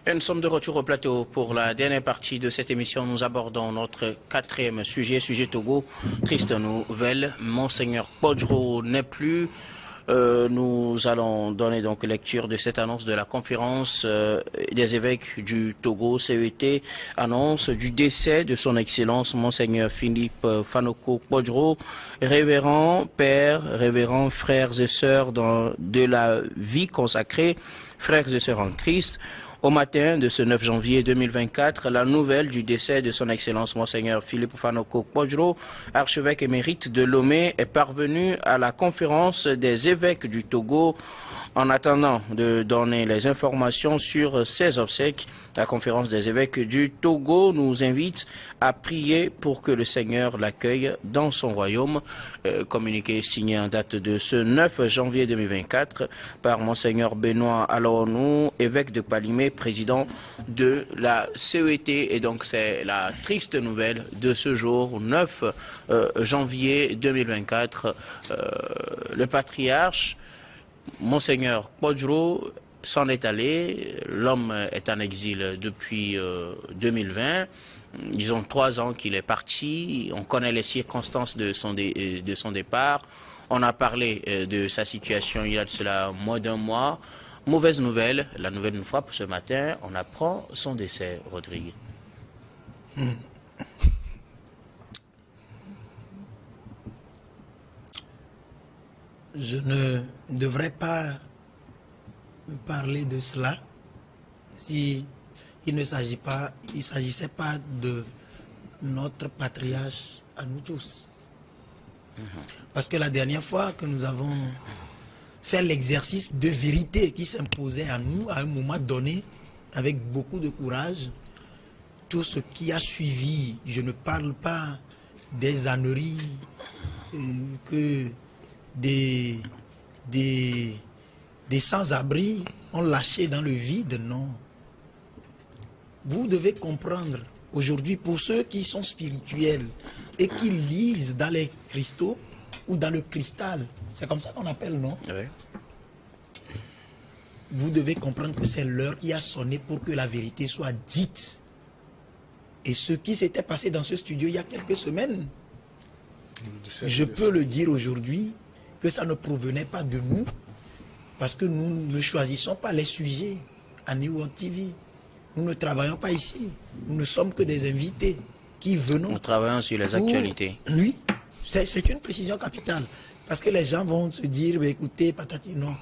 Et nous sommes de retour au plateau pour la dernière partie de cette émission. Nous abordons notre quatrième sujet, sujet Togo. Triste nouvelle, Monseigneur Podjro n'est plus. Nous allons donner donc lecture de cette annonce de la conférence des évêques du Togo, CET, annonce du décès de son Excellence Monseigneur Philippe Fanoko Podjro, révérend père, révérend frères et sœurs de la vie consacrée, frères et sœurs en Christ. Au matin de ce 9 janvier 2024, la nouvelle du décès de son Excellence Monseigneur Philippe Fanoko Podjro, archevêque émérite de Lomé, est parvenue à la conférence des évêques du Togo. En attendant de donner les informations sur ces obsèques, la conférence des évêques du Togo nous invite à prier pour que le Seigneur l'accueille dans son royaume. Communiqué signé en date de ce 9 janvier 2024 par Monseigneur Benoît Alaonou, évêque de Palimé, président de la CET. Et donc c'est la triste nouvelle de ce jour, 9 janvier 2024. Le patriarche Monseigneur Podjro s'en est allé. L'homme est en exil depuis 2020. Disons 3 ans qu'il est parti. On connaît les circonstances de son départ. On a parlé de sa situation il y a de cela moins d'un mois. Mauvaise nouvelle, la nouvelle une fois pour ce matin, on apprend son décès, Rodrigue. Je ne devrais pas parler de cela si il ne s'agissait pas de notre patriarche à nous tous. Parce que la dernière fois que nous avons fait l'exercice de vérité qui s'imposait à nous à un moment donné, avec beaucoup de courage, tout ce qui a suivi, je ne parle pas des âneries que des sans-abri ont lâché dans le vide, non. Vous devez comprendre, aujourd'hui, pour ceux qui sont spirituels et qui lisent dans les cristaux ou dans le cristal, c'est comme ça qu'on appelle, non? Oui. Vous devez comprendre que c'est l'heure qui a sonné pour que la vérité soit dite. Et ce qui s'était passé dans ce studio il y a quelques semaines, je peux le dire aujourd'hui, que ça ne provenait pas de nous, parce que nous ne choisissons pas les sujets à New World TV. Nous ne travaillons pas ici. Nous ne sommes que des invités qui venons. Nous travaillons sur les actualités. Oui, c'est une précision capitale. Parce que les gens vont se dire, bah, écoutez, patati, non,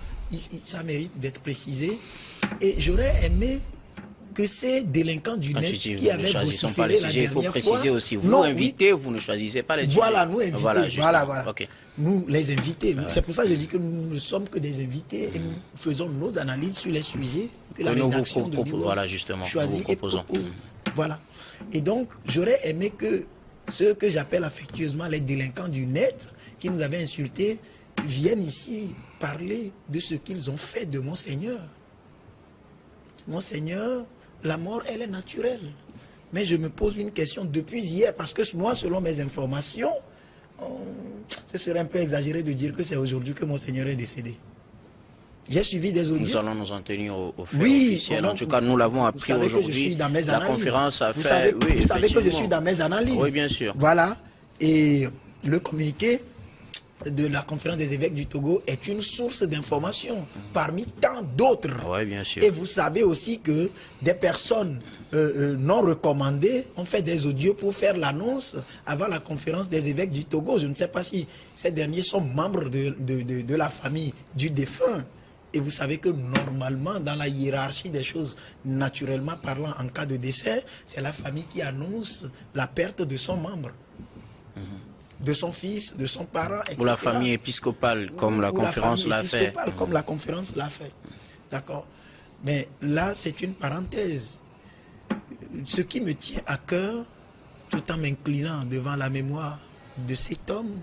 ça mérite d'être précisé. Et j'aurais aimé que ces délinquants du net qui avaient vociféré la dernière fois... Il faut préciser aussi, vous invitez, vous ne choisissez pas les sujets. Voilà, nous invités, voilà. Okay. Nous, les invités, c'est pour ça que je dis que nous ne sommes que des invités et nous faisons nos analyses sur les sujets que la rédaction de Niveau choisit et propose. Voilà. Et donc, j'aurais aimé que ceux que j'appelle affectueusement les délinquants du net, qui nous avaient insultés, viennent ici parler de ce qu'ils ont fait de Monseigneur. Monseigneur, la mort, elle est naturelle. Mais je me pose une question depuis hier, parce que moi, selon mes informations, ce serait un peu exagéré de dire que c'est aujourd'hui que Monseigneur est décédé. J'ai suivi des audios. Nous allons nous en tenir au fait officiel. En tout cas, nous l'avons appris aujourd'hui. La conférence a fait... Vous savez que je suis dans mes analyses. Oui, bien sûr. Voilà. Et le communiqué de la conférence des évêques du Togo est une source d'information parmi tant d'autres. Oui, bien sûr. Et vous savez aussi que des personnes non recommandées ont fait des audios pour faire l'annonce avant la conférence des évêques du Togo. Je ne sais pas si ces derniers sont membres de la famille du défunt. Et vous savez que normalement, dans la hiérarchie des choses, naturellement parlant, en cas de décès, c'est la famille qui annonce la perte de son membre. De son fils, de son parent, etc. Ou la famille épiscopale, comme la conférence l'a fait. Comme la conférence l'a fait. D'accord. Mais là, c'est une parenthèse. Ce qui me tient à cœur, tout en m'inclinant devant la mémoire de cet homme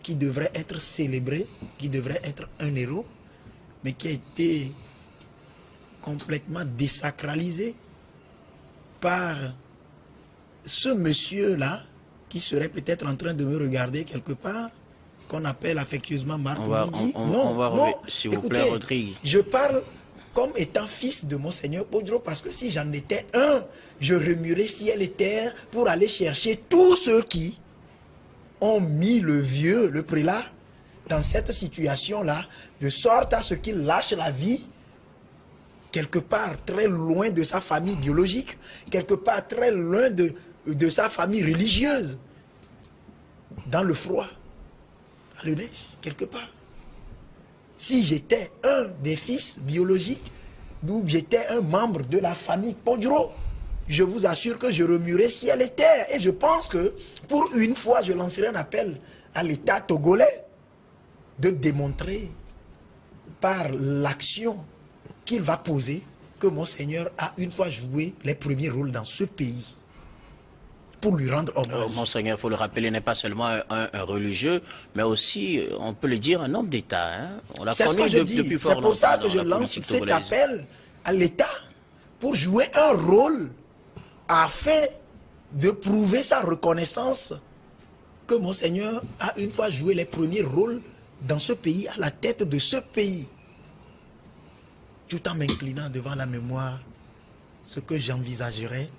qui devrait être célébré, qui devrait être un héros, mais qui a été complètement désacralisé par ce monsieur-là, qui serait peut-être en train de me regarder quelque part, qu'on appelle affectueusement Marc Midi. Non, s'il vous plaît, Rodrigue. Je parle comme étant fils de Monseigneur Podro, parce que si j'en étais un, je remuerais ciel et terre pour aller chercher tous ceux qui ont mis le vieux, le prélat, dans cette situation-là, de sorte à ce qu'il lâche la vie, quelque part très loin de sa famille biologique, quelque part très loin de sa famille religieuse, dans le froid, dans le neige, quelque part. Si j'étais un des fils biologiques, ou j'étais un membre de la famille Podro, je vous assure que je remuerais ciel et terre. Et je pense que, pour une fois, je lancerai un appel à l'État togolais de démontrer par l'action qu'il va poser que Monseigneur a une fois joué les premiers rôles dans ce pays pour lui rendre hommage. Monseigneur, il faut le rappeler, n'est pas seulement un religieux, mais aussi, on peut le dire, un homme d'État. Hein? On l'a connu depuis fort longtemps. C'est pour ça que je lance cet appel à l'État pour jouer un rôle afin de prouver sa reconnaissance que Monseigneur a une fois joué les premiers rôles dans ce pays, à la tête de ce pays. Tout en m'inclinant devant la mémoire, ce que j'envisagerais,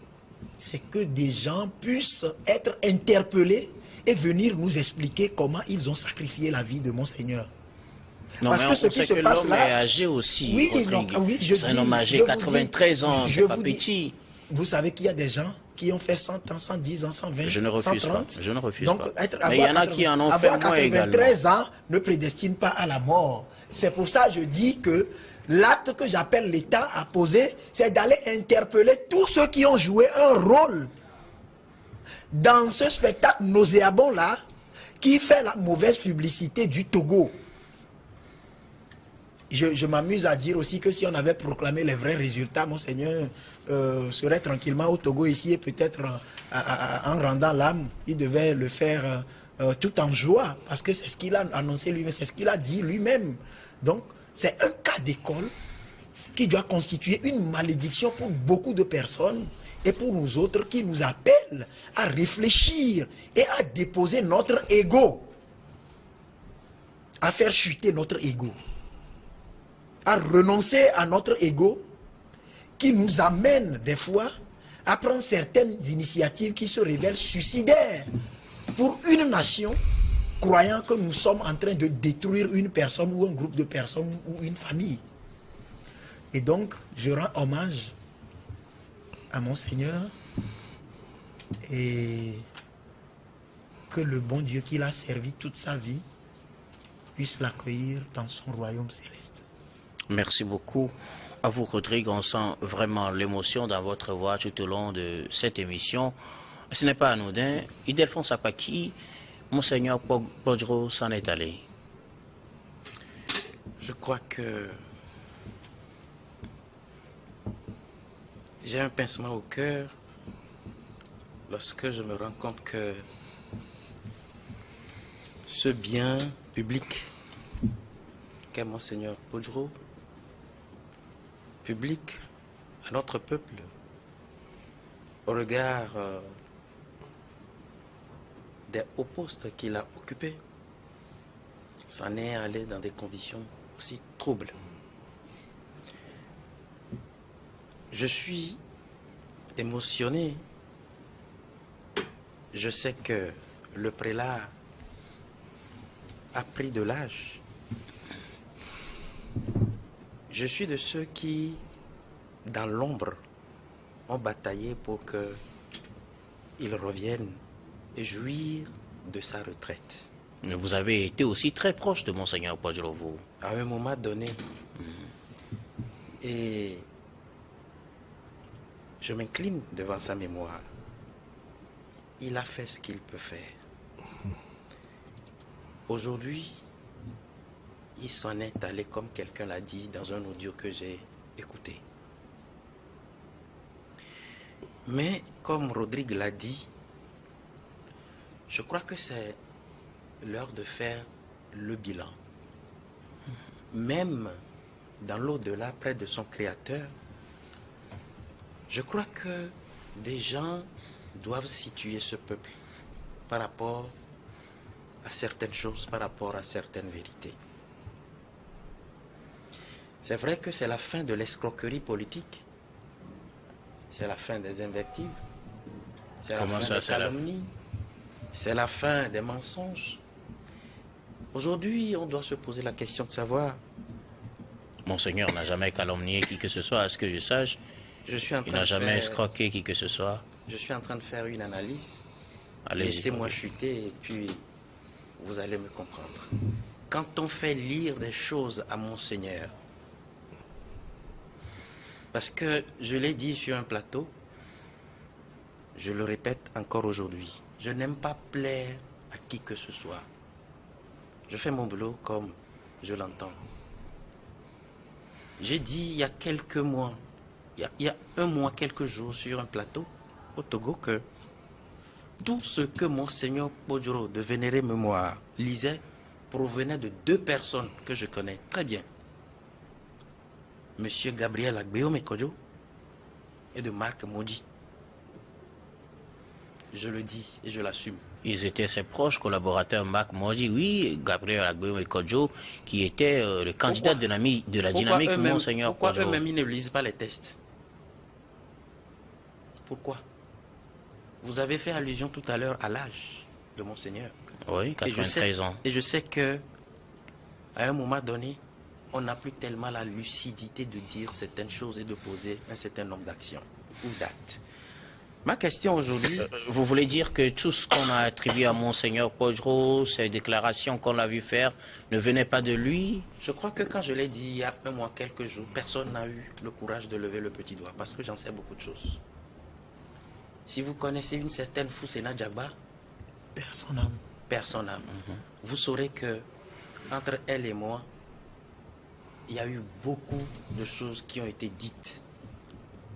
c'est que des gens puissent être interpellés et venir nous expliquer comment ils ont sacrifié la vie de Monseigneur. Non, parce que ce qui se passe là, est âgé aussi. Oui, c'est un homme âgé, 93 ans, c'est pas petit. Vous savez qu'il y a des gens qui ont fait 100 ans, 110 ans, 120, je ne refuse 130. Pas. Je ne refuse donc, pas. Mais il y en a qui en ont fait moins également. 93 ans ne prédestine pas à la mort. C'est pour ça que je dis que l'acte que j'appelle l'État à poser, c'est d'aller interpeller tous ceux qui ont joué un rôle dans ce spectacle nauséabond-là, qui fait la mauvaise publicité du Togo. Je m'amuse à dire aussi que si on avait proclamé les vrais résultats, Monseigneur serait tranquillement au Togo ici et peut-être en rendant l'âme, il devait le faire tout en joie, parce que c'est ce qu'il a annoncé lui-même, c'est ce qu'il a dit lui-même. Donc, c'est un cas d'école qui doit constituer une malédiction pour beaucoup de personnes et pour nous autres qui nous appellent à réfléchir et à déposer notre ego, à faire chuter notre ego, à renoncer à notre ego qui nous amène des fois à prendre certaines initiatives qui se révèlent suicidaires pour une nation, croyant que nous sommes en train de détruire une personne ou un groupe de personnes ou une famille. Et donc, je rends hommage à Monseigneur et que le bon Dieu qui l'a servi toute sa vie puisse l'accueillir dans son royaume céleste. Merci beaucoup à vous, Rodrigue. On sent vraiment l'émotion dans votre voix tout au long de cette émission. Ce n'est pas anodin. Ildefonse Apaki, Monseigneur Podro s'en est allé. Je crois que j'ai un pincement au cœur lorsque je me rends compte que ce bien public qu'est Monseigneur Podro, public à notre peuple, au regard des hauts postes qu'il a occupés, s'en est allé dans des conditions aussi troubles. Je suis émotionné. Je sais que le prélat a pris de l'âge. Je suis de ceux qui, dans l'ombre, ont bataillé pour qu'il revienne et jouir de sa retraite. Mais vous avez été aussi très proche de Monseigneur Podro, vous. À un moment donné. Et je m'incline devant sa mémoire. Il a fait ce qu'il peut faire. Aujourd'hui, il s'en est allé comme quelqu'un l'a dit dans un audio que j'ai écouté. Mais comme Rodrigue l'a dit, je crois que c'est l'heure de faire le bilan. Même dans l'au-delà, près de son Créateur, je crois que des gens doivent situer ce peuple par rapport à certaines choses, par rapport à certaines vérités. C'est vrai que c'est la fin de l'escroquerie politique. C'est la fin des invectives. C'est la fin des calomnies. C'est la fin des mensonges. Aujourd'hui, on doit se poser la question de savoir... Monseigneur n'a jamais calomnié qui que ce soit, à ce que je sache. Il n'a jamais escroqué qui que ce soit. Je suis en train de faire une analyse. Laissez-moi chuter et puis vous allez me comprendre. Quand on fait lire des choses à Monseigneur, parce que je l'ai dit sur un plateau, je le répète encore aujourd'hui, je n'aime pas plaire à qui que ce soit. Je fais mon boulot comme je l'entends. J'ai dit il y a quelques mois, il y a un mois, quelques jours sur un plateau au Togo que tout ce que Monseigneur Podjoro de Vénérée Mémoire lisait provenait de deux personnes que je connais très bien. Monsieur Gabriel Agbeome Kodjo et de Marc Maudit. Je le dis et je l'assume. Ils étaient ses proches collaborateurs, Marc Maudit, oui, Gabriel Agbeome Kodjo, qui était le candidat de la dynamique Monseigneur Podjoro. Pourquoi eux-mêmes ils ne lisent pas les tests? Pourquoi? Vous avez fait allusion tout à l'heure à l'âge de Monseigneur. Oui, 93 ans. Et je sais que à un moment donné, on n'a plus tellement la lucidité de dire certaines choses et de poser un certain nombre d'actions ou d'actes. Ma question aujourd'hui... Vous voulez dire que tout ce qu'on a attribué à Monseigneur Podjoro, ces déclarations qu'on a vu faire, ne venaient pas de lui? Je crois que quand je l'ai dit il y a un mois, quelques jours, personne n'a eu le courage de lever le petit doigt parce que j'en sais beaucoup de choses. Si vous connaissez une certaine Foussena Djagba, personne n'âme. Vous saurez que entre elle et moi, il y a eu beaucoup de choses qui ont été dites.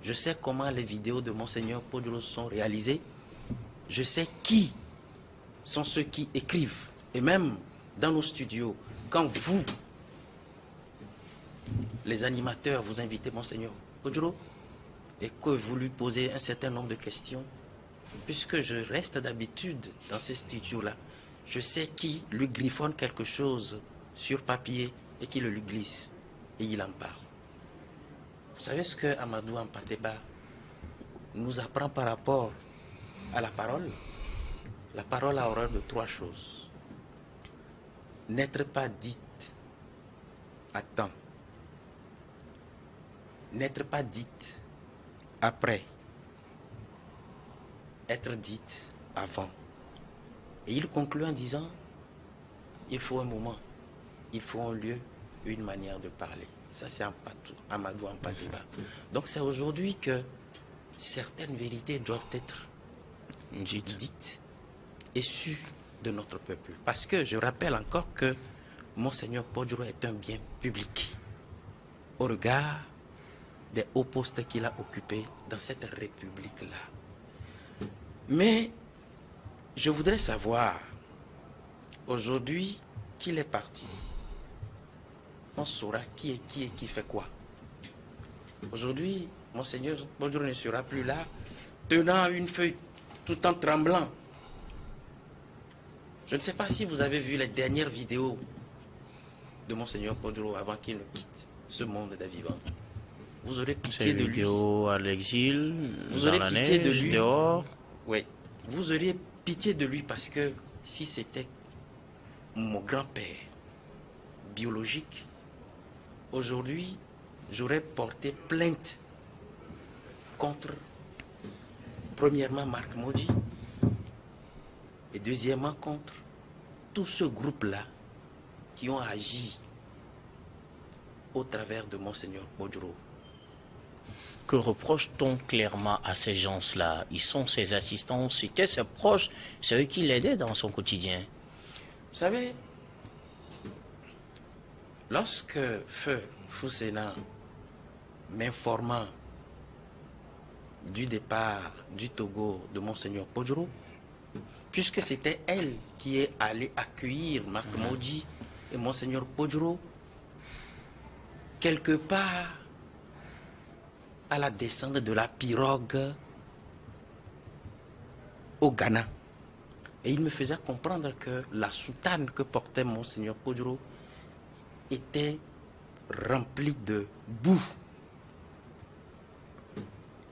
Je sais comment les vidéos de Monseigneur Podjoro sont réalisées. Je sais qui sont ceux qui écrivent. Et même dans nos studios, quand vous, les animateurs, vous invitez Monseigneur Podjoro et que vous lui posez un certain nombre de questions, puisque je reste d'habitude dans ces studios-là, je sais qui lui griffonne quelque chose sur papier et qui le lui glisse. Et il en parle. Vous savez ce que Amadou Ampateba nous apprend par rapport à la parole? La parole a horreur de trois choses. N'être pas dite à temps. N'être pas dite après. Être dite avant. Et il conclut en disant, il faut un moment, il faut un lieu, une manière de parler. Ça, c'est Amadou Ampateba. Donc, c'est aujourd'hui que certaines vérités doivent être dites et sues de notre peuple. Parce que je rappelle encore que Monseigneur Podjoro est un bien public au regard des hauts postes qu'il a occupés dans cette république-là. Mais je voudrais savoir, aujourd'hui, qu'il est parti. On saura qui est qui et qui fait quoi. Aujourd'hui, Monseigneur Podjoro ne sera plus là, tenant une feuille tout en tremblant. Je ne sais pas si vous avez vu les dernières vidéos de Monseigneur Podjoro avant qu'il ne quitte ce monde des vivants. Vous aurez pitié de lui. Vidéos à l'exil, vous dans aurez la pitié neige, de lui. dehors. Oui, vous auriez pitié de lui parce que si c'était mon grand-père biologique, aujourd'hui, j'aurais porté plainte contre, premièrement, Marc Maudit, et deuxièmement, contre tout ce groupe-là qui ont agi au travers de Monseigneur Podjoro. Que reproche-t-on clairement à ces gens-là? Ils sont ses assistants, c'était ses proches, c'est eux qui l'aidaient dans son quotidien. Vous savez, lorsque Feu Foussena m'informant du départ du Togo de Monseigneur Podjoro, puisque c'était elle qui est allée accueillir Marc Maudit et Monseigneur Podjoro, quelque part à la descente de la pirogue au Ghana. Et il me faisait comprendre que la soutane que portait Monseigneur Podjoro était remplie de boue.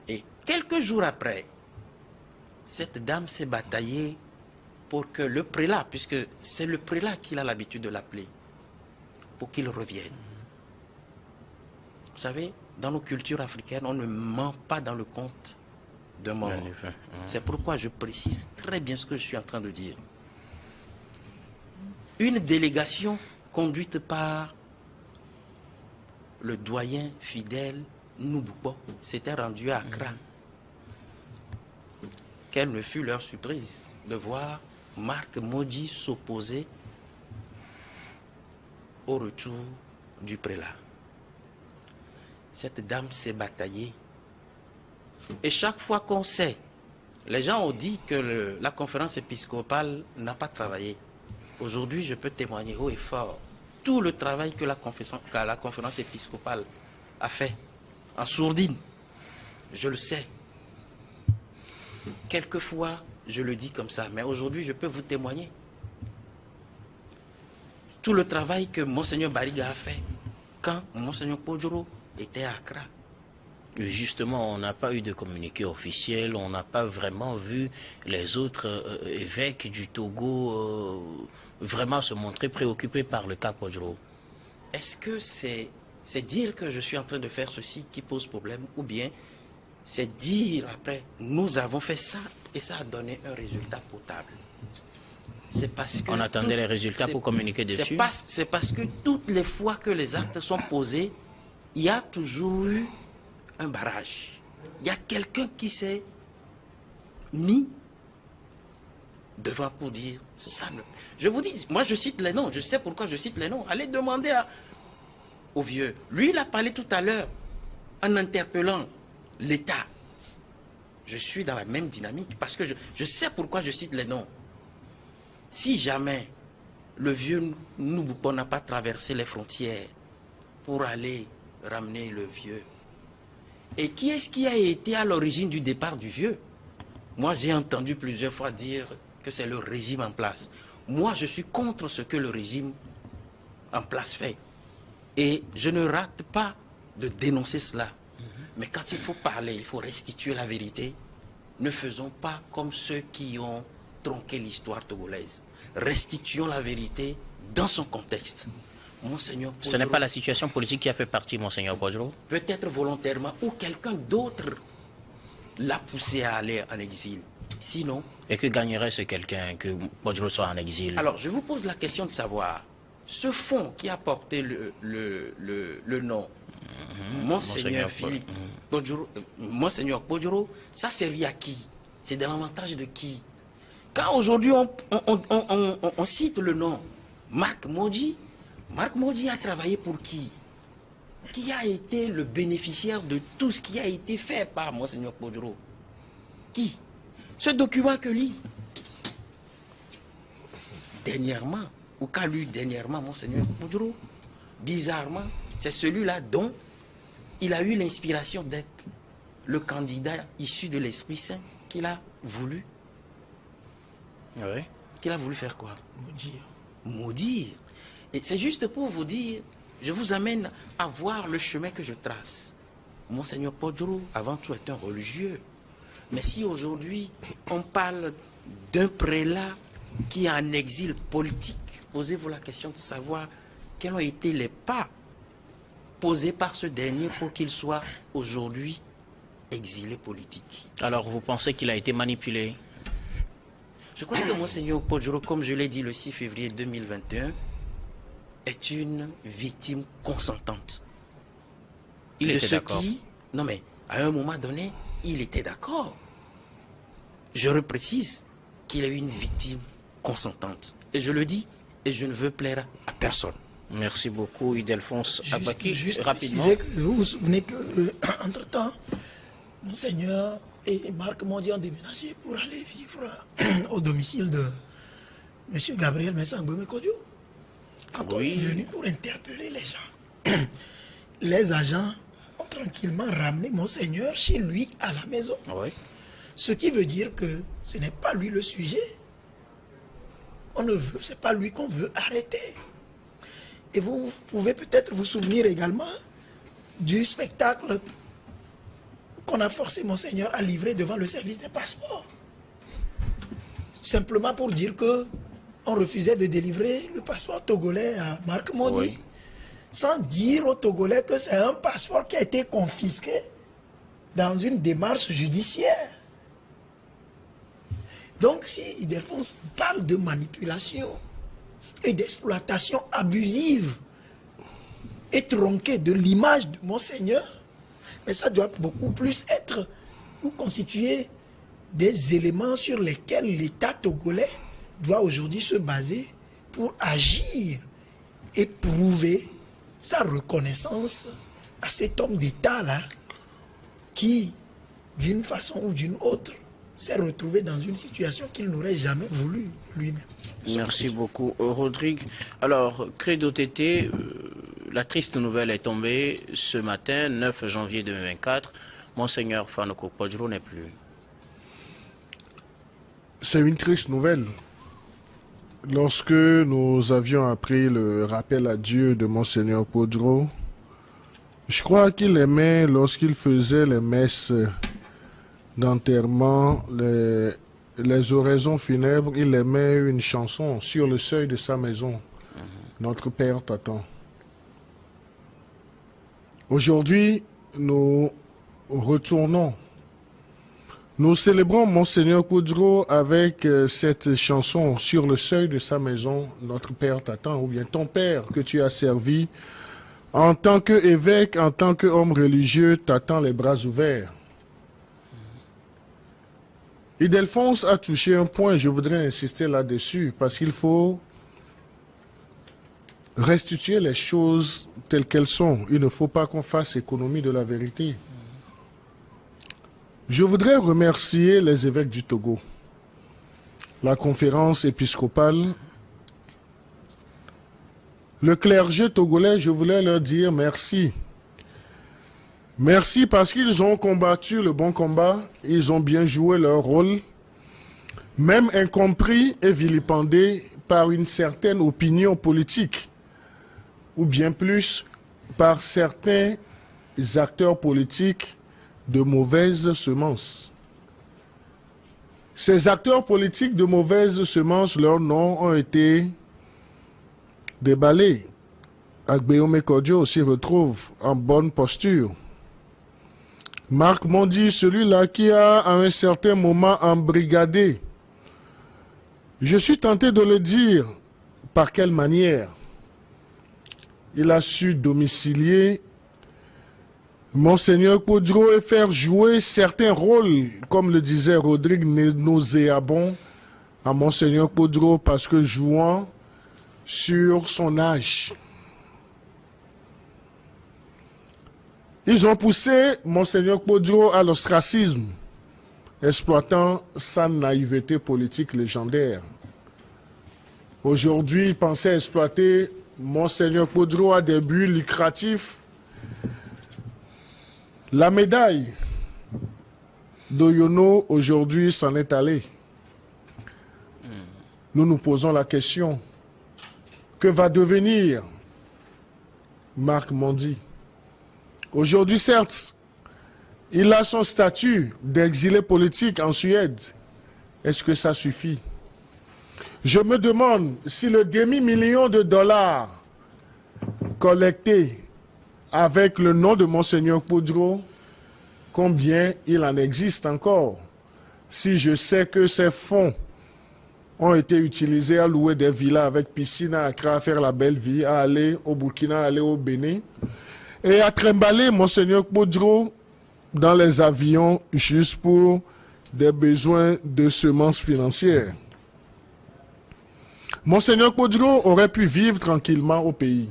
Et quelques jours après, cette dame s'est bataillée pour que le prélat, puisque c'est le prélat qu'il a l'habitude de l'appeler, pour qu'il revienne. Vous savez, dans nos cultures africaines, on ne ment pas dans le compte d'un mort. C'est pourquoi je précise très bien ce que je suis en train de dire. Une délégation conduite par le doyen fidèle Nouboubo s'était rendue à Accra. Quelle ne fut leur surprise de voir Marc Modji s'opposer au retour du prélat. Cette dame s'est bataillée. Et chaque fois qu'on sait, les gens ont dit que la conférence épiscopale n'a pas travaillé. Aujourd'hui, je peux témoigner haut et fort tout le travail que la conférence épiscopale a fait en sourdine. Je le sais. Quelquefois, je le dis comme ça, mais aujourd'hui, je peux vous témoigner. Tout le travail que Monseigneur Bariga a fait quand Monseigneur Podjoro était à Accra. Justement, on n'a pas eu de communiqué officiel, on n'a pas vraiment vu les autres évêques du Togo vraiment se montrer préoccupés par le cas Podjoro. Est-ce que c'est dire que je suis en train de faire ceci qui pose problème, ou bien c'est dire après, nous avons fait ça et ça a donné un résultat potable? C'est parce que... On attendait les résultats pour communiquer dessus. C'est parce que toutes les fois que les actes sont posés, il y a toujours eu un barrage. Il y a quelqu'un qui s'est mis devant pour dire ça. Je vous dis, moi je cite les noms, je sais pourquoi je cite les noms. Allez demander au vieux. Lui, il a parlé tout à l'heure en interpellant l'État. Je suis dans la même dynamique parce que je sais pourquoi je cite les noms. Si jamais le vieux Nouboupo n'a pas traversé les frontières pour aller ramener le vieux, et qui est-ce qui a été à l'origine du départ du vieux? Moi, j'ai entendu plusieurs fois dire que c'est le régime en place. Moi, je suis contre ce que le régime en place fait. Et je ne rate pas de dénoncer cela. Mais quand il faut parler, il faut restituer la vérité. Ne faisons pas comme ceux qui ont tronqué l'histoire togolaise. Restituons la vérité dans son contexte. Monseigneur Podjoro, ce n'est pas la situation politique qui a fait partie, Monseigneur Podjoro? Peut-être volontairement, ou quelqu'un d'autre l'a poussé à aller en exil. Sinon... Et que gagnerait ce quelqu'un que Podjoro soit en exil? Alors, je vous pose la question de savoir, ce fonds qui a porté le nom Monseigneur Philippe Podjoro, Monseigneur Podjoro, ça servit à qui? C'est de l'avantage de qui? Quand aujourd'hui on cite le nom Marc Modji a travaillé pour qui? Qui a été le bénéficiaire de tout ce qui a été fait par Monseigneur Podjoro? Qui? Ce document que lit dernièrement, ou qu'a lu dernièrement Monseigneur Podjoro, bizarrement, c'est celui-là dont il a eu l'inspiration d'être le candidat issu de l'Esprit Saint qu'il a voulu. Oui. Qu'il a voulu faire quoi? Maudire. Maudire. Et c'est juste pour vous dire, je vous amène à voir le chemin que je trace. Monseigneur Podjoro, avant tout, est un religieux. Mais si aujourd'hui, on parle d'un prélat qui est en exil politique, posez-vous la question de savoir quels ont été les pas posés par ce dernier pour qu'il soit aujourd'hui exilé politique. Alors, vous pensez qu'il a été manipulé? Je crois que Monseigneur Podjoro, comme je l'ai dit le 6 février 2021, est une victime consentante. Il était d'accord. Non mais, à un moment donné, il était d'accord. Je reprécise qu'il est une victime consentante. Et je le dis, et je ne veux plaire à personne. Merci beaucoup, Ildefonse Abaki. Juste rapidement. Que vous vous souvenez que, entre-temps, Monseigneur et Marc Modji ont déménagé pour aller vivre au domicile de M. Gabriel Mensangoué Kodjo. Quand on est venu pour interpeller les gens, les agents ont tranquillement ramené Monseigneur chez lui à la maison. Oui. Ce qui veut dire que ce n'est pas lui le sujet. On ne veut, c'est pas lui qu'on veut arrêter. Et vous pouvez peut-être vous souvenir également du spectacle qu'on a forcé Monseigneur à livrer devant le service des passeports. Simplement pour dire que on refusait de délivrer le passeport togolais à Marc Mondi. Oui. Sans dire aux Togolais que c'est un passeport qui a été confisqué dans une démarche judiciaire. Donc si Ildefonse parle de manipulation et d'exploitation abusive et tronquée de l'image de Monseigneur, mais ça doit beaucoup plus être ou constituer des éléments sur lesquels l'État togolais doit aujourd'hui se baser pour agir et prouver sa reconnaissance à cet homme d'État-là qui, d'une façon ou d'une autre, s'est retrouvé dans une situation qu'il n'aurait jamais voulu lui-même. Merci beaucoup, Rodrigue. Alors, Credo Tété, la triste nouvelle est tombée ce matin, 9 janvier 2024. Monseigneur Fanoko Podjro n'est plus. C'est une triste nouvelle. Lorsque nous avions appris le rappel à Dieu de Monseigneur Podjro, je crois qu'il aimait, lorsqu'il faisait les messes d'enterrement, les oraisons funèbres, il aimait une chanson sur le seuil de sa maison. Notre Père t'attend. Aujourd'hui, nous retournons. Nous célébrons Monseigneur Podjro avec cette chanson sur le seuil de sa maison, Notre Père t'attend, ou bien ton Père que tu as servi en tant qu'évêque, en tant qu'homme religieux, t'attend les bras ouverts. Ildefonse a touché un point, je voudrais insister là-dessus, parce qu'il faut restituer les choses telles qu'elles sont. Il ne faut pas qu'on fasse économie de la vérité. Je voudrais remercier les évêques du Togo, la conférence épiscopale, le clergé togolais. Je voulais leur dire merci. Merci parce qu'ils ont combattu le bon combat, ils ont bien joué leur rôle, même incompris et vilipendés par une certaine opinion politique, ou bien plus par certains acteurs politiques de mauvaises semences. Ces acteurs politiques de mauvaises semences, leurs noms ont été déballés. Agbeome Kodjo s'y retrouve en bonne posture. Marc Mondi, celui-là qui a à un certain moment embrigadé. Je suis tenté de le dire. Par quelle manière? Il a su domicilier Monseigneur Podjro et faire jouer certains rôles, comme le disait Rodrigue, nauséabonds à Monseigneur Podjro, parce que jouant sur son âge. Ils ont poussé Monseigneur Podjro à l'ostracisme, exploitant sa naïveté politique légendaire. Aujourd'hui, ils pensaient exploiter Monseigneur Podjro à des buts lucratifs. La médaille d'Oyono, aujourd'hui, s'en est allée. Nous nous posons la question, que va devenir Marc Mondi? Aujourd'hui, certes, il a son statut d'exilé politique en Suède. Est-ce que ça suffit? Je me demande si le demi-million de dollars collectés avec le nom de Monseigneur Podjro, combien il en existe encore? Si je sais que ces fonds ont été utilisés à louer des villas avec piscine à Accra, à faire la belle vie, à aller au Burkina, à aller au Bénin, et à trimballer Monseigneur Podjro dans les avions juste pour des besoins de semences financières. Monseigneur Podjro aurait pu vivre tranquillement au pays.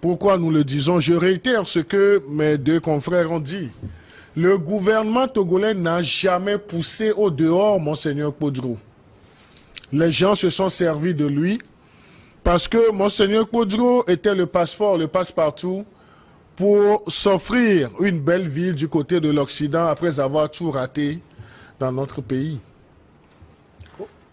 Pourquoi nous le disons? Je réitère ce que mes deux confrères ont dit. Le gouvernement togolais n'a jamais poussé au dehors Monseigneur Podjro. Les gens se sont servis de lui parce que Monseigneur Podjro était le passeport, le passe-partout pour s'offrir une belle vie du côté de l'Occident après avoir tout raté dans notre pays.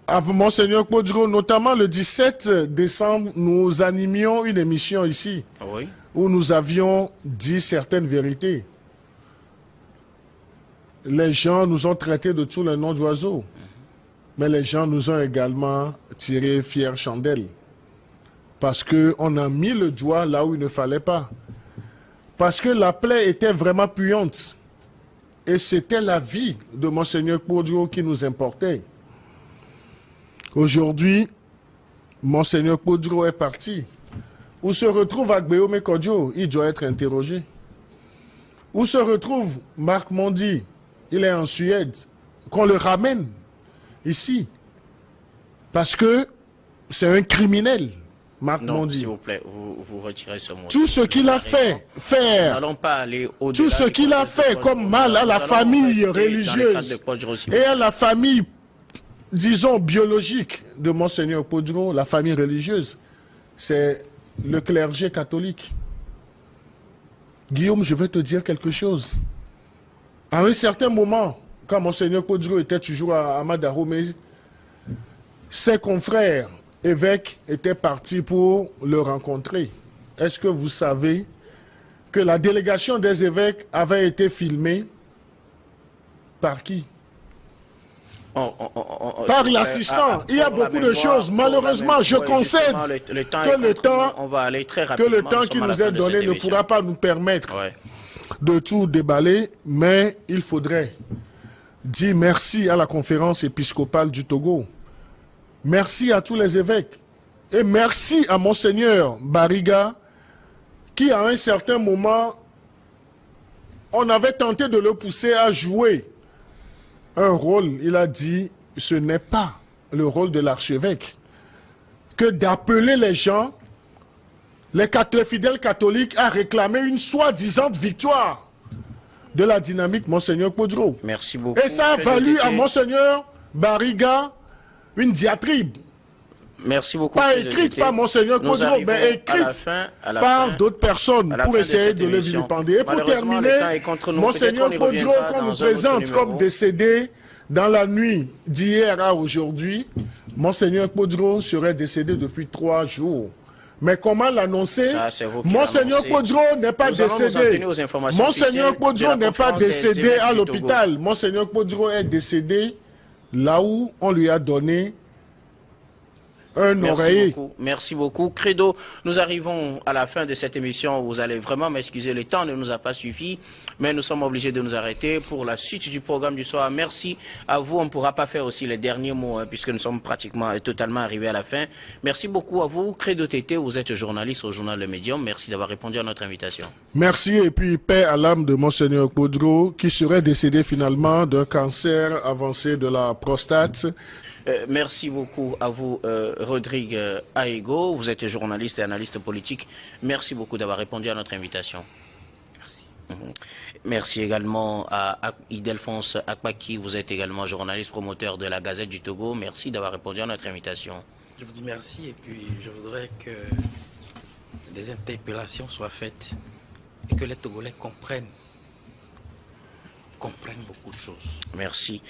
Monseigneur Podro, notamment le 17 décembre, nous animions une émission ici Oui. où nous avions dit certaines vérités. Les gens nous ont traités de tous les noms d'oiseaux, mais les gens nous ont également tiré fière chandelle parce qu'on a mis le doigt là où il ne fallait pas. Parce que la plaie était vraiment puante et c'était la vie de Monseigneur Podro qui nous importait. Aujourd'hui, Monseigneur Podro est parti. Où se retrouve Agbeome Kodjo? Il doit être interrogé. Où se retrouve Marc Mondi? Il est en Suède. Qu'on le ramène ici. Parce que c'est un criminel, Marc Non, Mondi. s'il vous plaît, vous retirez ce mot. Tout ce qu'il a fait, Nous faire, n'allons pas aller au-delà. tout ce du qu'il a contexte de fait Podro. comme mal à la Nous allons famille rester dans le cadre religieuse de Podro, s'il vous et plaît. à la famille, disons, biologique de Monseigneur Podro, la famille religieuse, c'est le clergé catholique. Guillaume, je vais te dire quelque chose. À un certain moment, quand Monseigneur Podro était toujours à Madaromé, ses confrères évêques étaient partis pour le rencontrer. Est-ce que vous savez que la délégation des évêques avait été filmée par qui? Par l'assistant. Il y a beaucoup de choses. Malheureusement, je concède que le temps qui nous est donné ne pourra pas nous permettre de tout déballer, mais il faudrait dire merci à la conférence épiscopale du Togo. Merci à tous les évêques. Et merci à Monseigneur Bariga, qui à un certain moment, on avait tenté de le pousser à jouer un rôle. Il a dit, ce n'est pas le rôle de l'archevêque que d'appeler les gens, les fidèles catholiques, à réclamer une soi-disant victoire de la dynamique Monseigneur Podro. Merci beaucoup. Et ça a valu à Monseigneur Bariga une diatribe. Merci beaucoup. Pas écrite par Monseigneur Podro, mais écrite par d'autres personnes pour essayer de le vilipender. Et pour terminer, Monseigneur Podro, qu'on nous présente comme décédé dans la nuit d'hier à aujourd'hui, Monseigneur Podro serait décédé depuis 3 jours. Mais comment l'annoncer? Monseigneur Podro n'est pas décédé. Monseigneur Podro n'est pas décédé à l'hôpital. Monseigneur Podro est décédé là où on lui a donné un oreiller. Merci beaucoup. Credo, nous arrivons à la fin de cette émission. Vous allez vraiment m'excuser, le temps ne nous a pas suffi, mais nous sommes obligés de nous arrêter pour la suite du programme du soir. Merci à vous. On ne pourra pas faire aussi les derniers mots, puisque nous sommes pratiquement totalement arrivés à la fin. Merci beaucoup à vous. Credo Tété, vous êtes journaliste au journal Le Médium. Merci d'avoir répondu à notre invitation. Merci, et puis paix à l'âme de Monseigneur Podro, qui serait décédé finalement d'un cancer avancé de la prostate. Merci beaucoup à vous, Rodrigue Aego. Vous êtes journaliste et analyste politique. Merci beaucoup d'avoir répondu à notre invitation. Merci. Merci également à Idelphonse Akpaki. Vous êtes également journaliste, promoteur de la Gazette du Togo. Merci d'avoir répondu à notre invitation. Je vous dis merci et puis je voudrais que des interpellations soient faites et que les Togolais comprennent beaucoup de choses. Merci.